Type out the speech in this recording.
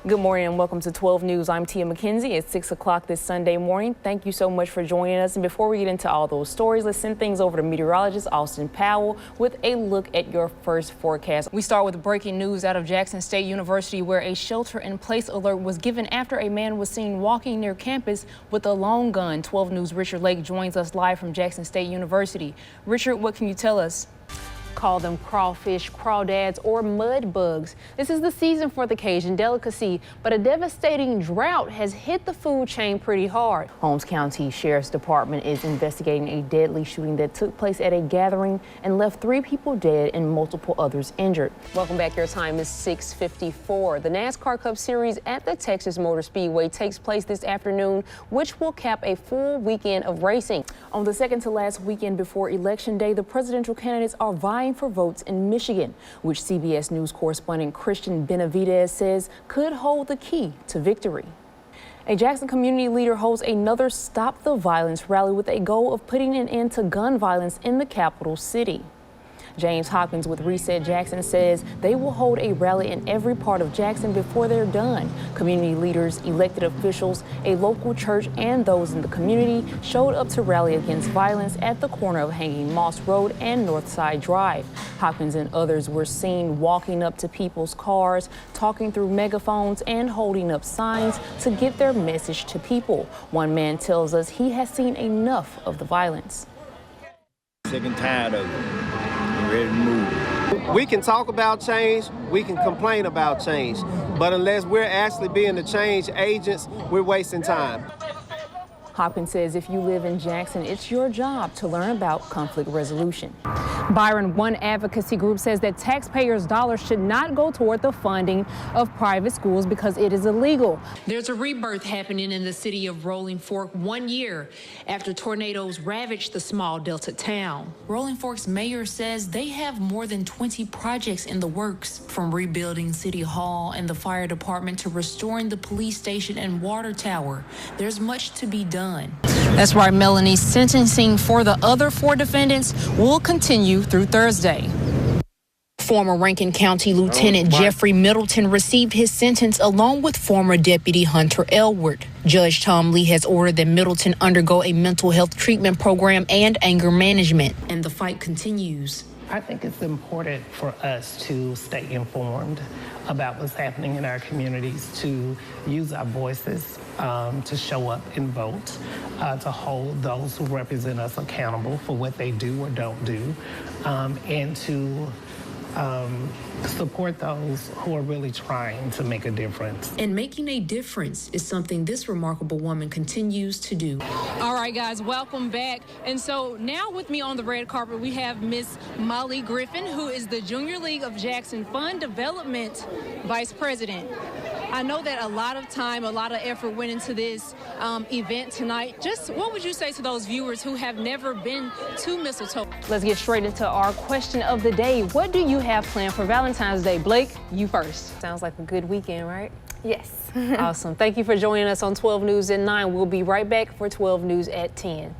Good morning and welcome to 12 News. I'm Tia McKenzie. It's 6 o'clock this Sunday morning. Thank you so much for joining us. And before we get into all those stories, let's send things over to meteorologist Austin Powell with a look at your first forecast. We start with breaking news out of Jackson State University, where a shelter-in-place alert was given after a man was seen walking near campus with a long gun. 12 News' Richard Lake joins us live from Jackson State University. Richard, what can you tell us? Call them crawfish, crawdads, or mud bugs. This is the season for the Cajun delicacy, but a devastating drought has hit the food chain pretty hard. Holmes County Sheriff's Department is investigating a deadly shooting that took place at a gathering and left 3 people dead and multiple others injured. Welcome back. Your time is 6:54. The NASCAR Cup Series at the Texas Motor Speedway takes place this afternoon, which will cap a full weekend of racing. On the second to last weekend before Election Day, the presidential candidates are vying for votes in Michigan, which CBS News correspondent Christian Benavidez says could hold the key to victory. A Jackson community leader holds another Stop the Violence rally with a goal of putting an end to gun violence in the capital city. James Hopkins with Reset Jackson says they will hold a rally in every part of Jackson before they're done. Community leaders, elected officials, a local church, and those in the community showed up to rally against violence at the corner of Hanging Moss Road and Northside Drive. Hopkins and others were seen walking up to people's cars, talking through megaphones, and holding up signs to get their message to people. One man tells us he has seen enough of the violence. Sick and tired of it. Ready to move. We can talk about change, we can complain about change, but unless we're actually being the change agents, we're wasting time. Hopkins says if you live in Jackson, it's your job to learn about conflict resolution. Byron, one advocacy group, says that taxpayers' dollars should not go toward the funding of private schools because it is illegal. There's a rebirth happening in the city of Rolling Fork 1 year after tornadoes ravaged the small Delta town. Rolling Fork's mayor says they have more than 20 projects in the works, from rebuilding City Hall and the fire department to restoring the police station and water tower. There's much to be done. That's right, Melanie. Sentencing for the other 4 defendants will continue through Thursday. Former Rankin County Lieutenant Jeffrey Middleton received his sentence along with former Deputy Hunter Elwood. Judge Tom Lee has ordered that Middleton undergo a mental health treatment program and anger management. And the fight continues. I think it's important for us to stay informed about what's happening in our communities, to use our voices, to show up and vote, to hold those who represent us accountable for what they do or don't do, and to support those who are really trying to make a difference. And making a difference is something this remarkable woman continues to do. All right, guys, welcome back. And so now with me on the red carpet, we have Miss Molly Griffin, who is the Junior League of Jackson Fund Development Vice President. I know that a lot of time, a lot of effort went into this event tonight. Just what would you say to those viewers who have never been to Mistletoe? Let's get straight into our question of the day. What do you have planned for Valentine's Day? Blake, you first. Sounds like a good weekend, right? Yes. Awesome. Thank you for joining us on 12 News at 9. We'll be right back for 12 News at 10.